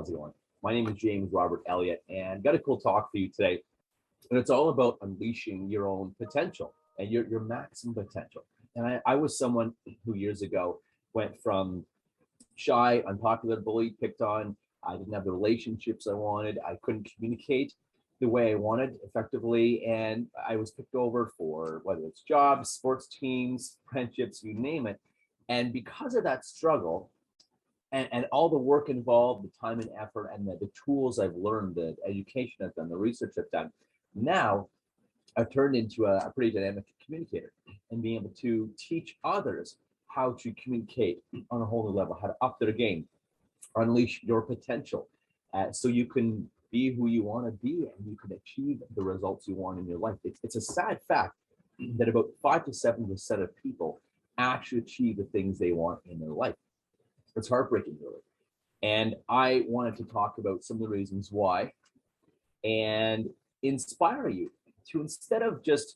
How's it going? My name is James Elliot, and got a cool talk for you today. And it's all about unleashing your own potential and your maximum potential. And I was someone who years ago went from shy, unpopular, bullied, picked on. I didn't have the relationships I wanted. I couldn't communicate the way I wanted effectively. And I was picked over for whether it's jobs, sports teams, friendships, you name it. And because of that struggle, and all the work involved, the time and effort, and the tools I've learned, the education I've done, the research I've done, now I've turned into a pretty dynamic communicator and being able to teach others how to communicate on a whole new level, how to up their game, unleash your potential, so you can be who you want to be and you can achieve the results you want in your life. It's a sad fact that about 5 to 7% of people actually achieve the things they want in their life. It's heartbreaking, really. And I wanted to talk about some of the reasons why and inspire you to, instead of just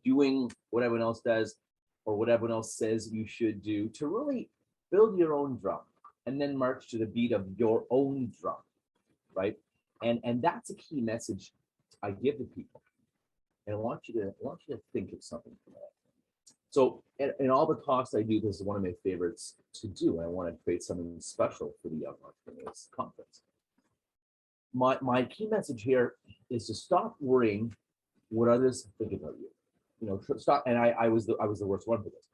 doing what everyone else does or what everyone else says you should do, to really build your own drum and then march to the beat of your own drum, right? And that's a key message I give to people. And I want you to think of something from that. So in all the talks I do, this is one of my favorites to do. I want to create something special for the Young Entrepreneurs Conference. My key message here is to stop worrying what others think about you. You know, stop. And I was the worst one for this.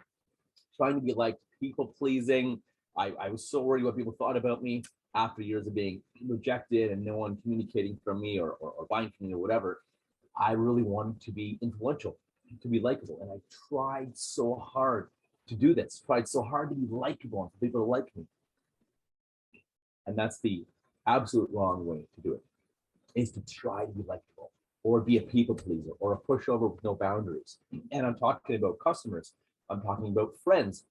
Trying to be like people pleasing. I was so worried what people thought about me after years of being rejected and no one communicating from me or buying from me or whatever. I really wanted to be influential, to be likable. And I tried so hard to do this, tried so hard to be likable and for people to like me. And that's the absolute wrong way to do it, is to try to be likable or be a people pleaser or a pushover with no boundaries. And I'm talking about customers. I'm talking about friends,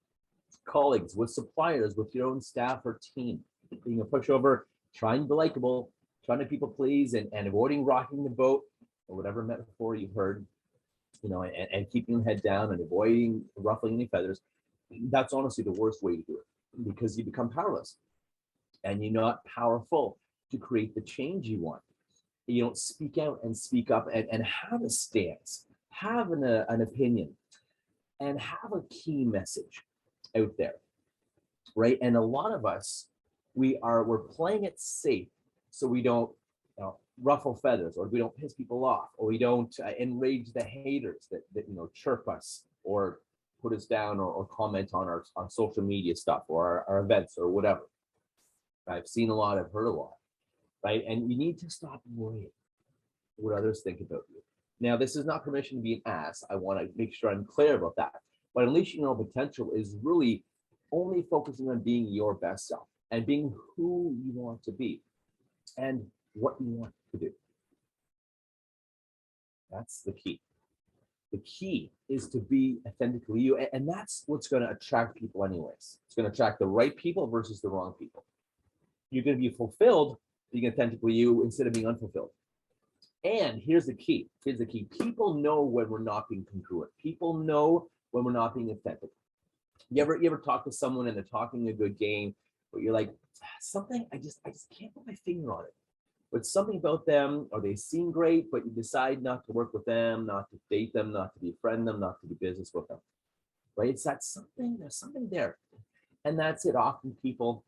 colleagues, with suppliers, with your own staff or team. Being a pushover, trying to be likable, trying to people please, and avoiding rocking the boat, or whatever metaphor you heard, you know, and keeping your head down and avoiding ruffling any feathers. That's honestly the worst way to do it, because you become powerless and you're not powerful to create the change you want. You don't speak out and speak up and have a stance, have an opinion, and have a key message out there, right? And a lot of us, we're playing it safe so we don't, you know, ruffle feathers, or we don't piss people off, or we don't enrage the haters that you know, chirp us or put us down or comment on our social media stuff or our events or whatever. I've seen a lot, I've heard a lot, right? And you need to stop worrying what others think about you. Now, this is not permission to be an ass. I want to make sure I'm clear about that. But unleashing your own potential is really only focusing on being your best self and being who you want to be and what you want to do. That's the key. The key is to be authentically you, and that's what's going to attract people anyways. It's going to attract the right people versus the wrong people. You're going to be fulfilled being authentically you instead of being unfulfilled. And here's the key. Here's the key. People know when we're not being congruent. People know when we're not being authentic. You ever talk to someone and they're talking a good game, but you're like, something, I just can't put my finger on it. But something about them, or they seem great, but you decide not to work with them, not to date them, not to befriend them, not to do business with them, right? It's that something, there's something there. And that's it. Often people,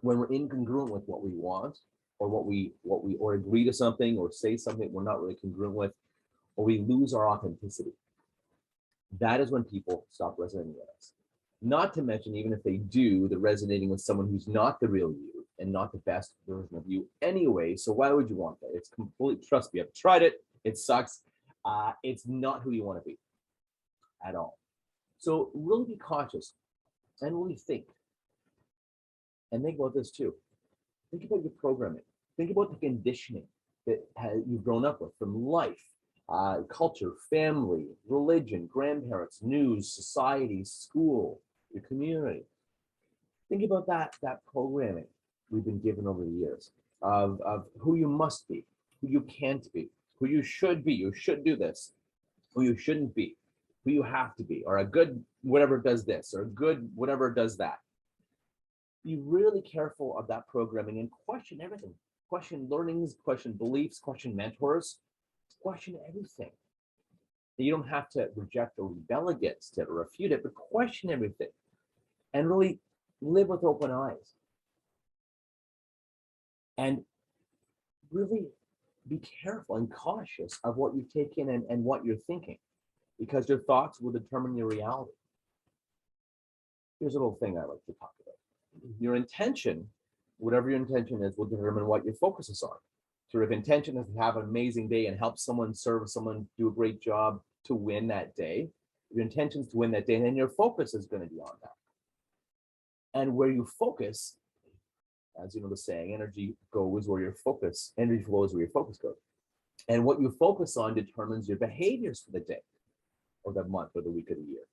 when we're incongruent with what we want, or what we or agree to something or say something we're not really congruent with, or we lose our authenticity, that is when people stop resonating with us. Not to mention, even if they do, they're resonating with someone who's not the real you and not the best version of you anyway. So why would you want that? It's complete, trust me, I've tried it. It sucks. It's not who you want to be at all. So really be cautious and really think. And think about this too. Think about your programming. Think about the conditioning that you've grown up with from life, culture, family, religion, grandparents, news, society, school, your community. Think about that programming we've been given over the years of who you must be, who you can't be, who you should be, you should do this, who you shouldn't be, who you have to be, or a good whatever does this, or a good whatever does that. be really careful of that programming and question everything. Question learnings, question beliefs, question mentors, question everything. You don't have to reject or rebel against it or refute it, but question everything and really live with open eyes. And really be careful and cautious of what you take in and what you're thinking, because your thoughts will determine your reality. Here's a little thing I like to talk about. Your intention, whatever your intention is, will determine what your focus is on. So if intention is to have an amazing day and help someone, serve someone, do a great job to win that day, your intention is to win that day, and then your focus is going to be on that. And where you focus, as you know the saying, energy goes where your focus, energy flows where your focus goes. And what you focus on determines your behaviors for the day, or the month, or the week, or the year.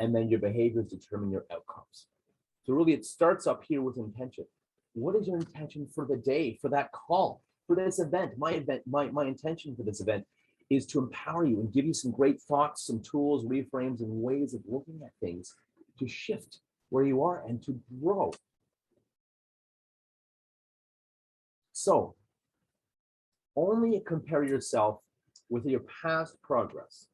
And then your behaviors determine your outcomes. So really it starts up here with intention. What is your intention for the day, for that call, for this event? My intention for this event is to empower you and give you some great thoughts, some tools, reframes, and ways of looking at things to shift where you are and to grow. So only compare yourself with your past progress.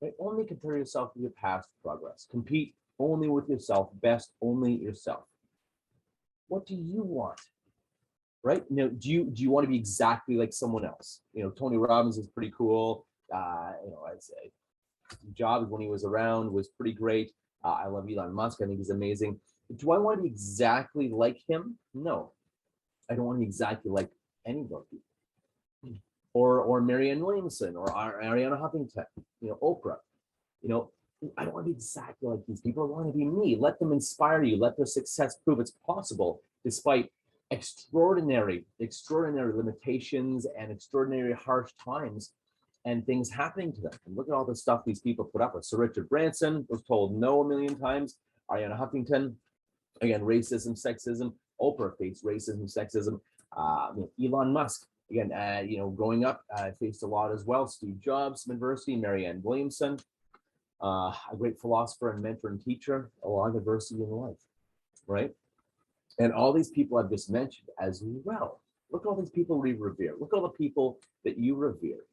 Right? Only compare yourself with your past progress. Compete only with yourself, best only yourself. What do you want? Right? Now, do you want to be exactly like someone else? Tony Robbins is pretty cool. I'd say Jobs, when he was around, was pretty great. I love Elon Musk. I think he's amazing. Do I want to be exactly like him? No, I don't want to be exactly like any of those people. Or Marianne Williamson, or Ariana Huffington, Oprah. I don't want to be exactly like these people. I want to be me. Let them inspire you. Let their success prove it's possible, despite extraordinary limitations and extraordinary harsh times and things happening to them. And look at all the stuff these people put up with. Sir Richard Branson was told no a million times. Ariana Huffington, again, racism, sexism. Oprah faced racism, sexism. Elon Musk, again, growing up, faced a lot as well. Steve Jobs, some adversity. Marianne Williamson, a great philosopher and mentor and teacher, a lot of adversity in life, right? And all these people I've just mentioned as well. Look at all these people we revere. Look at all the people that you revere.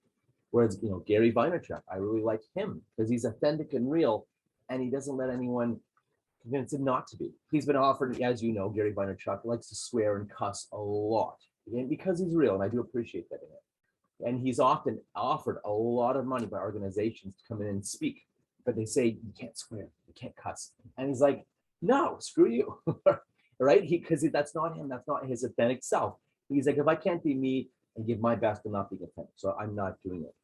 Whereas, Gary Vaynerchuk, I really like him because he's authentic and real, and he doesn't let anyone convince him not to be. He's been offered, as you know, Gary Vaynerchuk likes to swear and cuss a lot, and because he's real, and I do appreciate that in it. And he's often offered a lot of money by organizations to come in and speak, but they say, you can't swear, you can't cuss. And he's like, no, screw you, right? Because that's not him, that's not his authentic self. He's like, if I can't be me and give my best, I'm not being authentic, so I'm not doing it.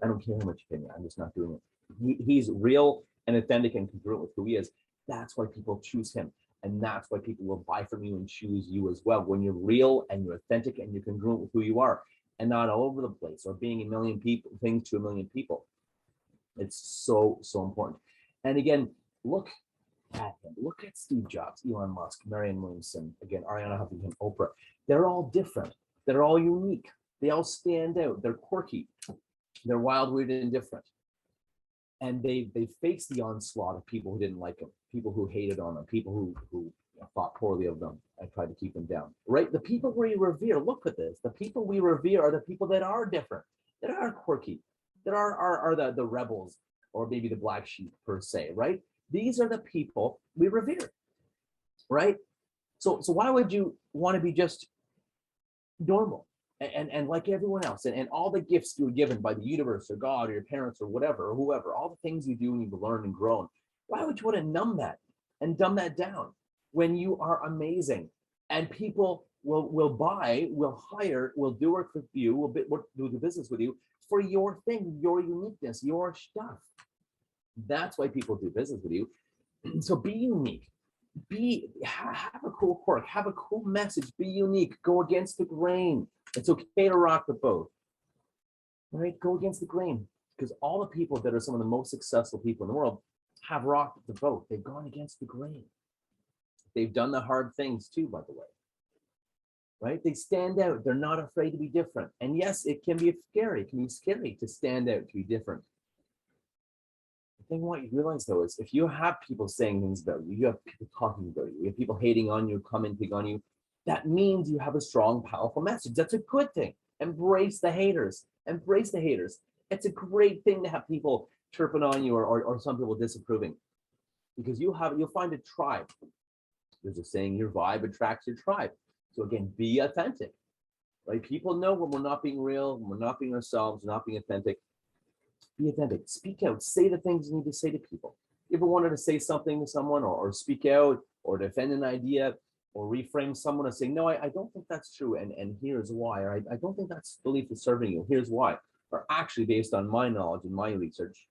I don't care how much opinion, I'm just not doing it. He's real and authentic and congruent with who he is. That's why people choose him. And that's why people will buy from you and choose you as well. When you're real and you're authentic and you're congruent with who you are, and not all over the place or being a million people, things to a million people. It's so, so important. And again, look at him. Look at Steve Jobs, Elon Musk, Marianne Williamson, again, Ariana Huffington, Oprah. They're all different. They're all unique. They all stand out. They're quirky. They're wild, weird, and different. And they faced the onslaught of people who didn't like them, people who hated on them, people who thought poorly of them and tried to keep them down. Right? The people we revere, look at this. The people we revere are the people that are different, that are quirky, that are the rebels, or maybe the black sheep per se, right? These are the people we revere, right? So why would you want to be just normal and like everyone else and all the gifts you were given by the universe or God or your parents or whatever or whoever, all the things you do and you've learned and grown? Why would you want to numb that and dumb that down when you are amazing and people will buy, will hire, will do work with you, will do the business with you for your thing, your uniqueness, your stuff? That's why people do business with you. So be unique. Have a cool quirk, have a cool message, be unique, go against the grain. It's okay to rock the boat, right? Go against the grain, because all the people that are some of the most successful people in the world have rocked the boat. They've gone against the grain. They've done the hard things too, by the way, right? They stand out. They're not afraid to be different. And yes, it can be scary. It can be scary to stand out, to be different. The thing what you realize though is if you have people saying things about you, you have people talking about you, you have people hating on you, commenting on you, that means you have a strong, powerful message. That's a good thing. Embrace the haters. Embrace the haters. It's a great thing to have people chirping on you or some people disapproving, because you'll find a tribe. There's a saying, your vibe attracts your tribe. So again, be authentic, right? People know when we're not being real, when we're not being ourselves, not being authentic. Be authentic. Speak out. Say the things you need to say to people. You ever wanted to say something to someone or speak out or defend an idea or reframe someone and say, no, I don't think that's true. And here's why. Or I don't think that's belief is serving you. Here's why. Or actually based on my knowledge and my research,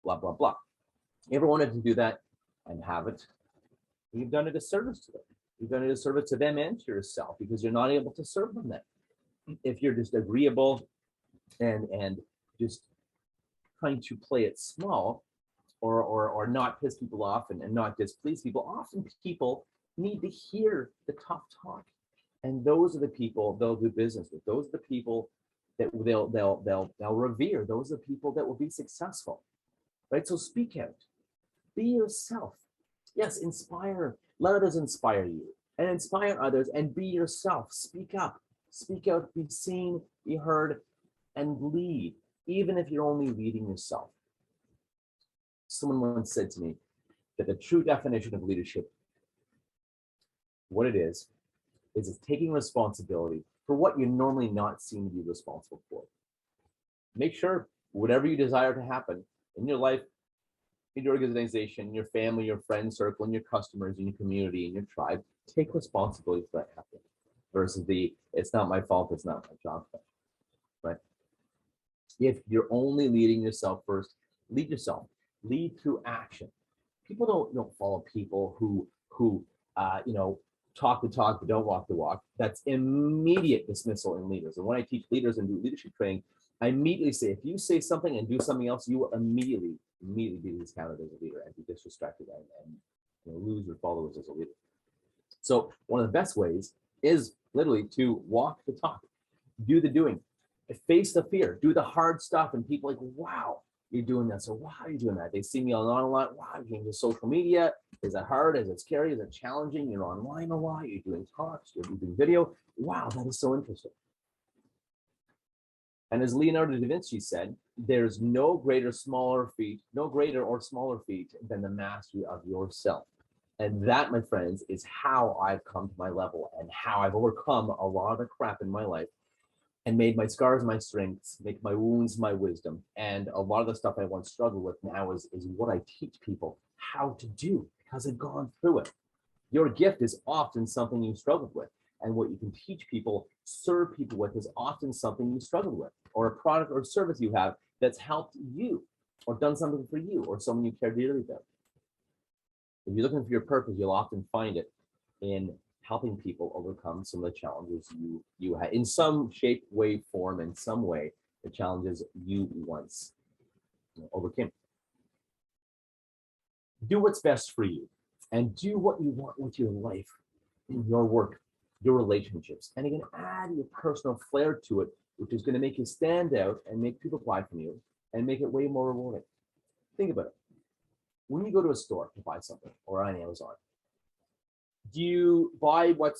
blah, blah, blah. You ever wanted to do that and haven't? You've done a disservice to them. You've done a disservice to them and to yourself because you're not able to serve them then. If you're just agreeable and just trying to play it small or not piss people off and not displease people, often people need to hear the tough talk. And those are the people they'll do business with. Those are the people that they'll revere. Those are the people that will be successful. Right? So speak out. Be yourself. Yes, inspire. Let others inspire you and inspire others and be yourself. Speak up. Speak out. Be seen, be heard, and lead, even if you're only leading yourself. Someone once said to me that the true definition of leadership, what it is it's taking responsibility for what you're normally not seen to be responsible for. Make sure whatever you desire to happen in your life, in your organization, your family, your friend circle, and your customers, in your community, in your tribe, take responsibility for that happening versus it's not my fault, it's not my job, right? If you're only leading yourself first, lead yourself. Lead through action. People don't follow people who talk the talk but don't walk the walk. That's immediate dismissal in leaders. And when I teach leaders and do leadership training, I immediately say, if you say something and do something else, you will immediately be discounted as a leader and be disrespected and lose your followers as a leader. So one of the best ways is literally to walk the talk, do the doing, face the fear, do the hard stuff, and people are like, wow, you're doing that. So why are you doing that? They see me online. Wow, you're getting to social media. Is that hard? Is it scary? Is it challenging? You're online a lot. You're doing talks. You're doing video. Wow, that is so interesting. And as Leonardo da Vinci said, there's no greater or smaller feat than the mastery of yourself. And that, my friends, is how I've come to my level and how I've overcome a lot of the crap in my life and made my scars my strengths, make my wounds my wisdom. And a lot of the stuff I once struggled with now is what I teach people how to do because I've gone through it. Your gift is often something you struggled with. And what you can teach people, serve people with, is often something you struggled with, or a product or service you have that's helped you or done something for you or someone you care dearly about. If you're looking for your purpose, you'll often find it in helping people overcome some of the challenges you had in some shape, way, form, in some way, the challenges you once overcame. Do what's best for you and do what you want with your life, your work, your relationships. And again, add your personal flair to it, which is going to make you stand out and make people buy from you and make it way more rewarding. Think about it. When you go to a store to buy something or on Amazon, do you buy what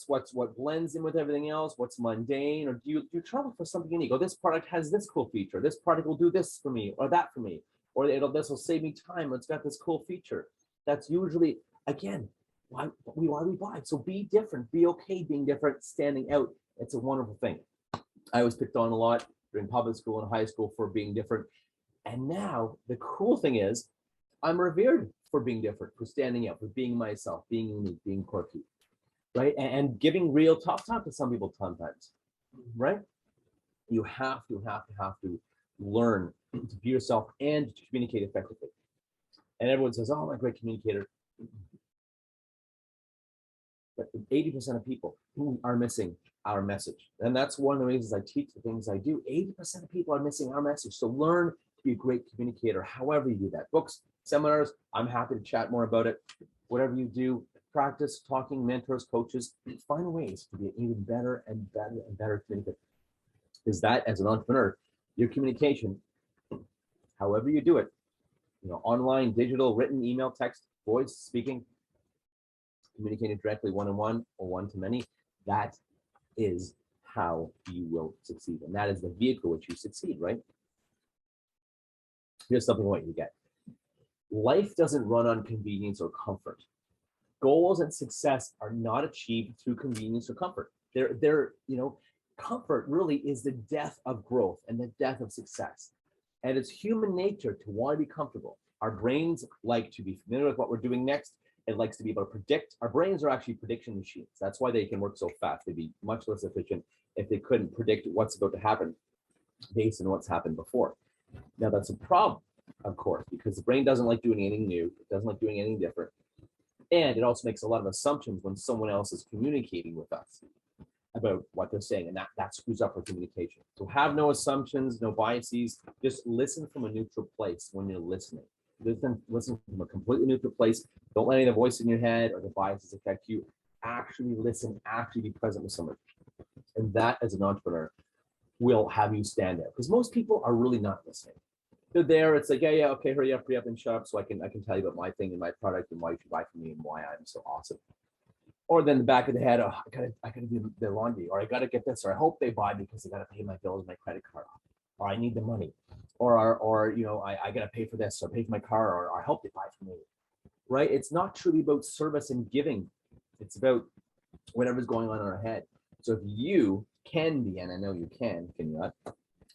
blends in with everything else, what's mundane, or do you travel for something unique? Oh, this product has this cool feature. This product will do this for me or that for me, or this will save me time. It's got this cool feature. That's usually, again, why we buy. So be different. Be okay being different, standing out. It's a wonderful thing. I was picked on a lot during public school and high school for being different. And now the cool thing is I'm revered for being different, for standing out, for being myself, being unique, being quirky, right? And giving real tough talk to some people sometimes, right? You have to learn to be yourself and to communicate effectively. And everyone says, oh, I'm a great communicator. But 80% of people who are missing our message. And that's one of the reasons I teach the things I do. 80% of people are missing our message. So learn to be a great communicator, however you do that. Books, seminars, I'm happy to chat more about it. Whatever you do, practice talking, mentors, coaches, find ways to be an even better and better communicator. Is that as an entrepreneur, your communication, however you do it, online, digital, written, email, text, voice, speaking, communicating directly one-on-one or one-to-many. That is how you will succeed. And that is the vehicle which you succeed, right? Here's something I want you to get. Life doesn't run on convenience or comfort. Goals and success are not achieved through convenience or comfort. Comfort really is the death of growth and the death of success. And it's human nature to want to be comfortable. Our brains like to be familiar with what we're doing next. It likes to be able to predict. Our brains are actually prediction machines. That's why they can work so fast. They'd be much less efficient if they couldn't predict what's about to happen based on what's happened before. Now, that's a problem, of course, because the brain doesn't like doing anything new. It doesn't like doing anything different. And it also makes a lot of assumptions when someone else is communicating with us about what they're saying, and that screws up our communication. So have no assumptions, no biases. Just listen from a neutral place when you're listening. Listen from a completely neutral place. Don't let any of the voice in your head or the biases affect you. Actually listen, actually be present with someone. And that, as an entrepreneur, will have you stand out. Because most people are really not listening. They're there, it's like, yeah, okay, hurry up and shut up so I can tell you about my thing and my product and why you should buy from me and why I'm so awesome. Or then the back of the head, I gotta do the laundry, or I gotta get this, or I hope they buy because I gotta pay my bills, my credit card off, or I need the money, or I gotta pay for this, or pay for my car, or I hope they buy from me. Right? It's not truly about service and giving. It's about whatever's going on in our head. So if you can be, and I know you can you not?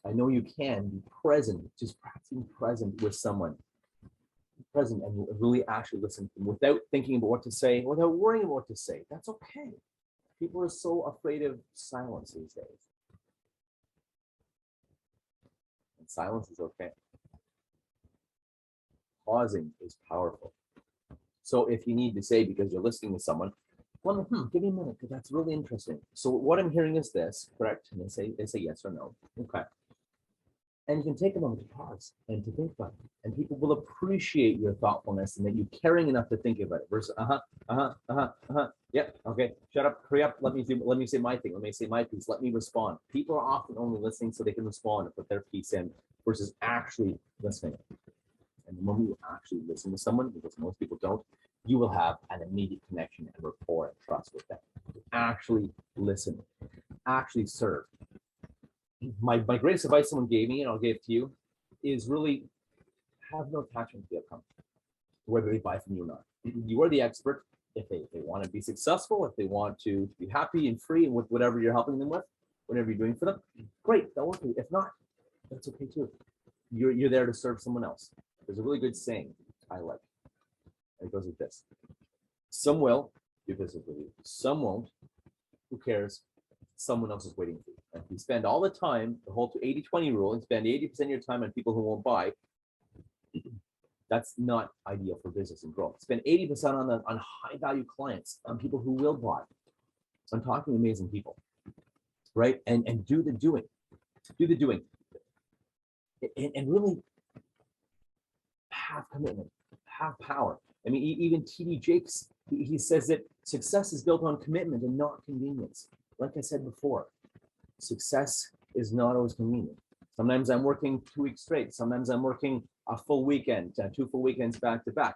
I know you can be present, just practicing present with someone. Present and really actually listen to them without thinking about what to say, without worrying about what to say. That's okay. People are so afraid of silence these days. And silence is okay. Pausing is powerful. So if you need to say, because you're listening to someone, well, give me a minute, because that's really interesting. So what I'm hearing is this, correct? And they say yes or no. Okay. And you can take a moment to pause and to think about it. And people will appreciate your thoughtfulness and that you're caring enough to think about it. Versus, yep, okay, shut up, hurry up, let me say my thing, let me say my piece, let me respond. People are often only listening so they can respond and put their piece in versus actually listening. And the moment you actually listen to someone, because most people don't, you will have an immediate connection and rapport and trust with them. Actually listen, actually serve. My greatest advice someone gave me, and I'll give it to you, is really have no attachment to the outcome, whether they buy from you or not. You are the expert. If they want to be successful, if they want to be happy and free and with whatever you're helping them with, whatever you're doing for them, great, that'll work for you. If not, that's okay too. You're there to serve someone else. There's a really good saying I like. And it goes like this. Some will do business with you. Some won't. Who cares? Someone else is waiting for you. And if you spend all the time, the whole 80-20 rule, and spend 80% of your time on people who won't buy, that's not ideal for business and growth. Spend 80% on high value clients, on people who will buy, on talking to amazing people, right? And do the doing, and really have commitment, have power. I mean, even T.D. Jakes, he says that success is built on commitment and not convenience. Like I said before, success is not always convenient. Sometimes I'm working 2 weeks straight. Sometimes I'm working a full weekend, 2 full weekends back to back.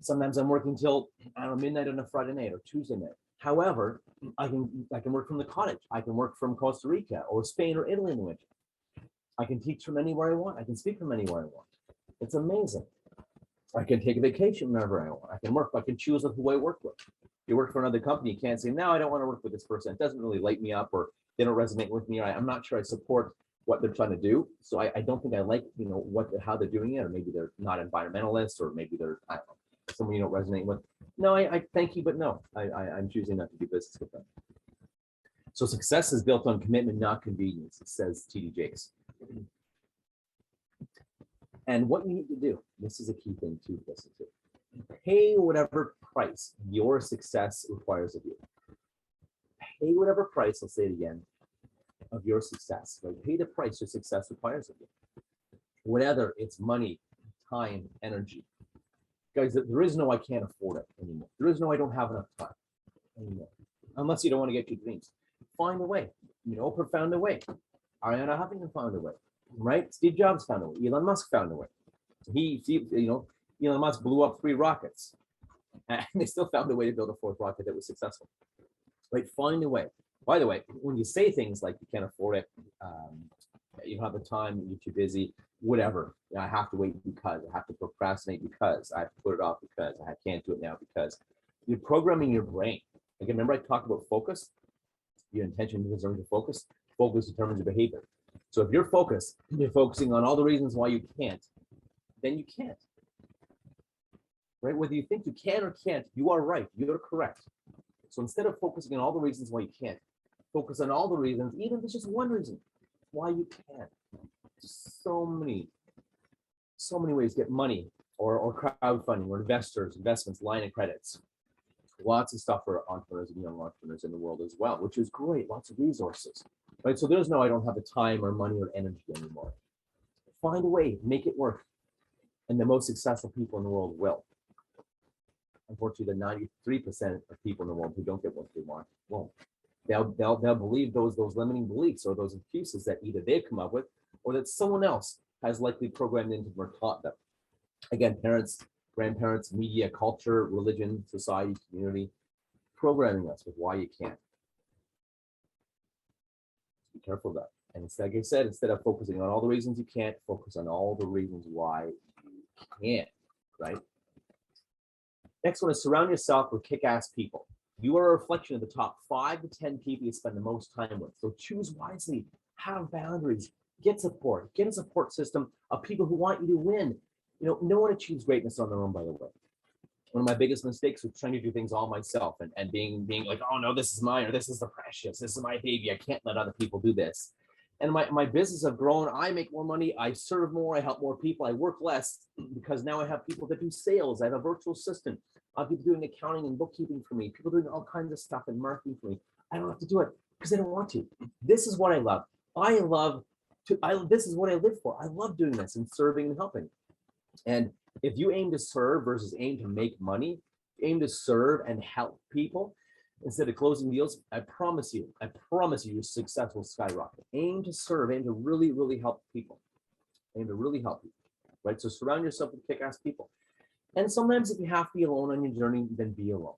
Sometimes I'm working till, I don't know, midnight on a Friday night or Tuesday night. However, I can work from the cottage. I can work from Costa Rica or Spain or Italy in the winter. I can teach from anywhere I want. I can speak from anywhere I want. It's amazing. I can take a vacation whenever I want. I can work. I can choose who I work with. You work for another company, you can't say, no, I don't want to work with this person. It doesn't really light me up, or they don't resonate with me. Or I'm not sure I support what they're trying to do. So I don't think I like, how they're doing it, or maybe they're not environmentalists, or maybe they're, I don't know, someone you don't resonate with. No, I thank you, but no, I'm choosing not to do business with them. So success is built on commitment, not convenience, says T.D. Jakes. And what you need to do, this is a key thing to listen to. Pay whatever price your success requires of you. Pay whatever price, I'll say it again, of your success. Right? Pay the price your success requires of you. Whether it's money, time, energy. Guys, there is no I can't afford it anymore. There is no I don't have enough time anymore. Unless you don't want to get your dreams. Find a way. Oprah found a way. Ariana Huffington found a way. Right? Steve Jobs found a way. Elon Musk found a way. Elon Musk blew up 3 rockets, and they still found a way to build a 4th rocket that was successful. Right? Find a way. By the way, when you say things like you can't afford it, you don't have the time, you're too busy, whatever. I have to wait because I have to procrastinate because I have to put it off because I can't do it now because you're programming your brain. Again, remember I talked about focus? Your intention determines your focus. Focus determines your behavior. So if you're focusing on all the reasons why you can't, then you can't. Right? Whether you think you can or can't, you are right. You're correct. So instead of focusing on all the reasons why you can't, focus on all the reasons, even if it's just one reason why you can't. So many ways to get money or crowdfunding or investments, line of credits. Lots of stuff for entrepreneurs and young entrepreneurs in the world as well, which is great. Lots of resources, right? So there's no, I don't have the time or money or energy anymore. Find a way, make it work. And the most successful people in the world will. Unfortunately, the 93% of people in the world who don't get what they want won't. They'll believe those limiting beliefs or those excuses that either they've come up with or that someone else has likely programmed into them or taught them. Again, parents, grandparents, media, culture, religion, society, community, programming us with why you can't. Be careful of that. And instead, like I said, instead of focusing on all the reasons you can't, focus on all the reasons why you can, right? Next one is surround yourself with kick-ass people. You are a reflection of the top 5 to 10 people you spend the most time with. So choose wisely, have boundaries, get support, get a support system of people who want you to win. No one achieves greatness on their own, by the way. One of my biggest mistakes was trying to do things all myself and being like, oh no, this is mine, or this is the precious, this is my baby, I can't let other people do this. And my business have grown, I make more money, I serve more, I help more people, I work less because now I have people that do sales, I have a virtual assistant, I have people doing accounting and bookkeeping for me, people doing all kinds of stuff and marketing for me. I don't have to do it because I don't want to. This is what I love. This is what I live for. I love doing this and serving and helping. And if you aim to serve versus aim to make money, aim to serve and help people instead of closing deals, I promise you, your success will skyrocket. Aim to serve, aim to really, really help people. Aim to really help people, right? So surround yourself with kick-ass people. And sometimes if you have to be alone on your journey, then be alone,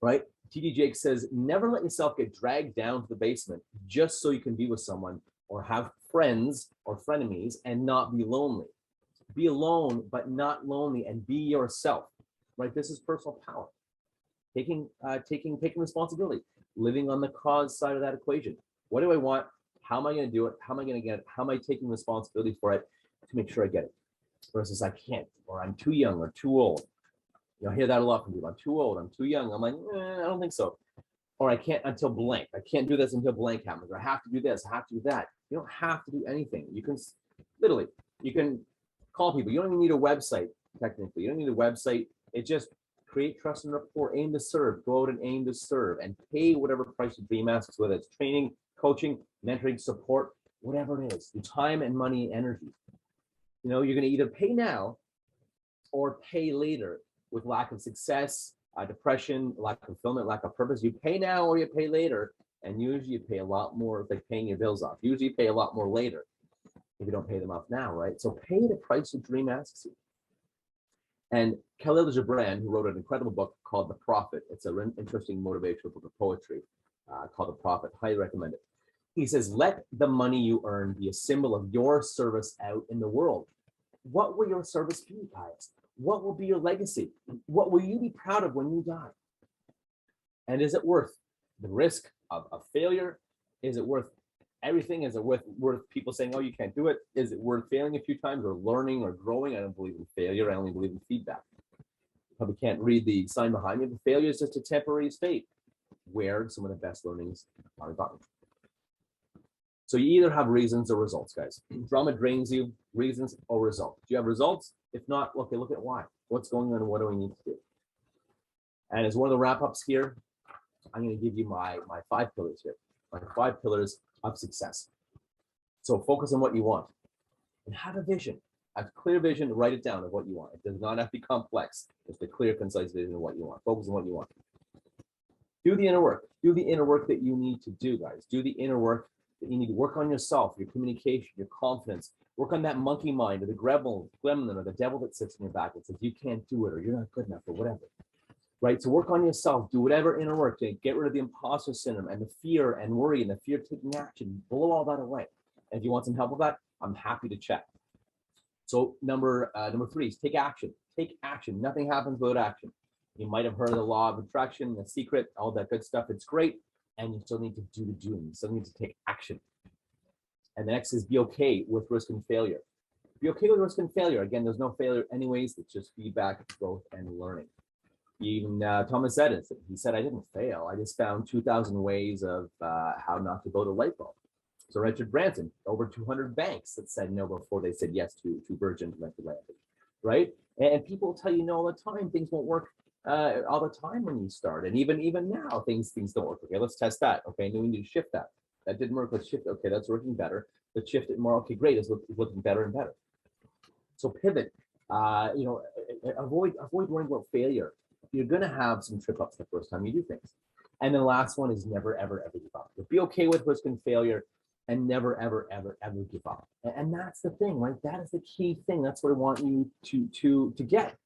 right? T.D. Jakes says, never let yourself get dragged down to the basement just so you can be with someone or have friends or frenemies and not be lonely. Be alone, but not lonely, and be yourself, right? This is personal power. Taking responsibility, living on the cause side of that equation. What do I want? How am I going to do it? How am I going to get it? How am I taking responsibility for it to make sure I get it? Versus I can't, or I'm too young or too old. I hear that a lot from people. I'm too old, I'm too young. I'm like, I don't think so. Or I can't until blank. I can't do this until blank happens. Or I have to do this, I have to do that. You don't have to do anything. You can literally, you can call people. You don't even need a website, technically. You don't need a website. It just create trust and rapport, aim to serve, go out and aim to serve, and pay whatever price your dream asks, whether it's training, coaching, mentoring, support, whatever it is, your time and money and energy. You're going to either pay now or pay later with lack of success, depression, lack of fulfillment, lack of purpose. You pay now or you pay later, and usually you pay a lot more. It's like paying your bills off. Usually you pay a lot more later if you don't pay them off now, right? So pay the price your dream asks you. And Khalil Gibran, who wrote an incredible book called The Prophet, it's an interesting motivational book of poetry called The Prophet, highly recommend it. He says, let the money you earn be a symbol of your service out in the world. What will your service be, guys? What will be your legacy? What will you be proud of when you die? And is it worth the risk of failure? Is it worth everything? Is it worth people saying, oh, you can't do it? Is it worth failing a few times or learning or growing? I don't believe in failure. I only believe in feedback. You probably can't read the sign behind me, but failure is just a temporary state where some of the best learnings are gotten. So you either have reasons or results, guys. Drama drains you, reasons or results. Do you have results? If not, okay, look at why. What's going on and what do we need to do? And as one of the wrap-ups here, I'm going to give you my 5 pillars here. My 5 pillars of success. So focus on what you want and have a vision. Have a clear vision, write it down of what you want. It does not have to be complex. Just a clear, concise vision of what you want. Focus on what you want. Do the inner work. Do the inner work that you need to do, guys. Do the inner work You need to work on yourself, your communication, your confidence. Work on that monkey mind or the gremlin or the devil that sits in your back that says you can't do it or you're not good enough or whatever. Right? So work on yourself. Do whatever inner work to get rid of the imposter syndrome and the fear and worry and the fear of taking action. Blow all that away. And if you want some help with that, I'm happy to chat. So number 3 is take action. Take action. Nothing happens without action. You might have heard of the law of attraction, The Secret, all that good stuff. It's great. And you still need to do the doing. You still need to take action. And the next is be okay with risk and failure. Be okay with risk and failure. Again, there's no failure anyways. It's just feedback, growth, and learning. Even Thomas Edison, he said, I didn't fail. I just found 2,000 ways of how not to build a light bulb. So Richard Branson, over 200 banks that said no before they said yes to Virgin Atlantic, right? And people tell you no all the time. Things won't work all the time when you start. And even now, things don't work. Okay, let's test that. Okay, then we need to shift that. That didn't work. Let's shift. Okay, that's working better. Let's shift it more. Okay, great. It's looking better and better. So pivot. Avoid worrying about failure. You're going to have some trip ups the first time you do things. And the last one is never, ever, ever give up. But be okay with risk and failure and never, ever, ever, ever give up. And that's the thing, right? That is the key thing. That's what I want you to get.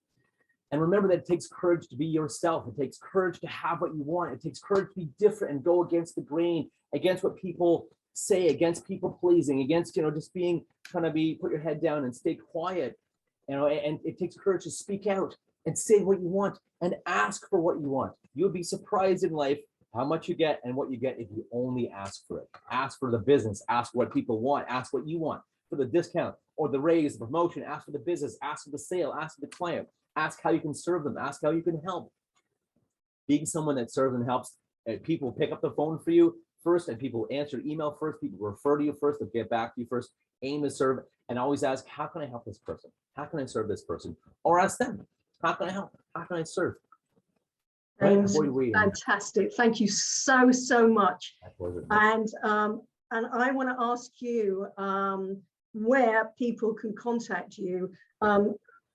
And remember that it takes courage to be yourself. It takes courage to have what you want. It takes courage to be different and go against the grain, against what people say, against people pleasing, against, just being, put your head down and stay quiet. And it takes courage to speak out and say what you want and ask for what you want. You'll be surprised in life how much you get and what you get if you only ask for it. Ask for the business, ask what people want, ask what you want for the discount or the raise, the promotion, ask for the business, ask for the sale, ask for the client, ask how you can serve them, ask how you can help. Being someone that serves and helps, people pick up the phone for you first and people answer email first, people refer to you first, they'll get back to you first, aim to serve and always ask, how can I help this person? How can I serve this person? Or ask them, how can I help? How can I serve? James, fantastic. Thank you so much. And I want to ask you where people can contact you.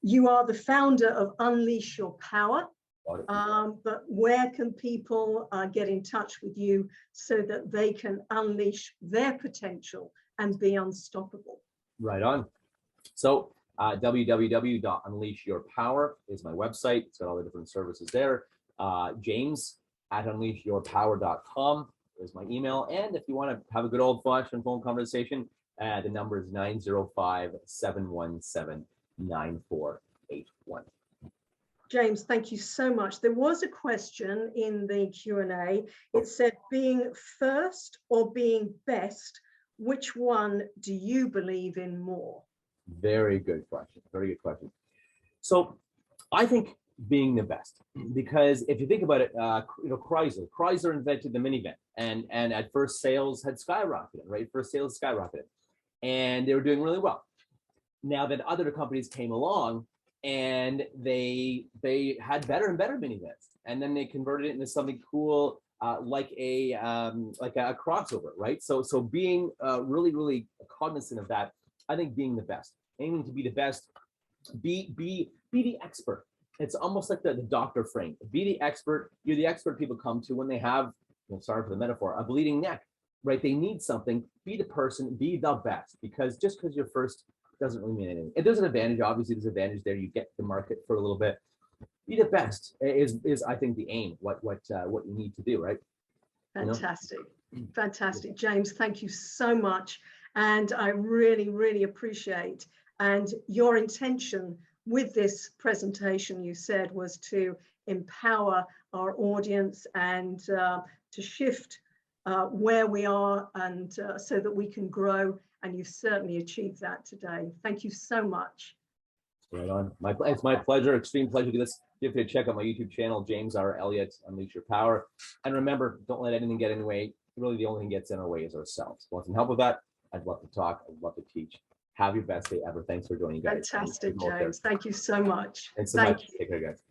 You are the founder of Unleash Your Power, but where can people get in touch with you so that they can unleash their potential and be unstoppable? Right on. So www.unleashyourpower is my website. It's got all the different services there. James@unleashyourpower.com is my email. And if you want to have a good old-fashioned phone conversation, the number is 905-717-9481. James, thank you so much. There was a question in the Q&A. It said, being first or being best, which one do you believe in more? Very good question. Very good question. So I think being the best, because if you think about it, Chrysler invented the minivan, and at first sales had skyrocketed, right? First sales skyrocketed, and they were doing really well. Now that other companies came along, and they had better and better minivans, and then they converted it into something cool, like a crossover, right? So being really cognizant of that, I think being the best, aiming to be the best, be the expert. It's almost like the doctor frame. Be the expert. You're the expert people come to when they have, sorry for the metaphor, a bleeding neck, right? They need something. Be the person. Be the best. Because just because you're first doesn't really mean anything. If there's an advantage, obviously there's an advantage there. You get the market for a little bit. Be the best is I think the aim. What you need to do, right? Fantastic, fantastic, James. Thank you so much. And I really appreciate, and your intention with this presentation, you said, was to empower our audience and to shift where we are, and so that we can grow, and you've certainly achieved that today. Thank you so much. Right on. It's my pleasure, extreme pleasure to do this. Feel free to check out my YouTube channel, James R. Elliot, Unleash Your Power. And remember, don't let anything get in the way. Really, the only thing that gets in our way is ourselves. Want some help with that? I'd love to talk. I'd love to teach. Have your best day ever. Thanks for joining, guys. Fantastic, James. Thank you so much. Thanks so much. Take care, guys.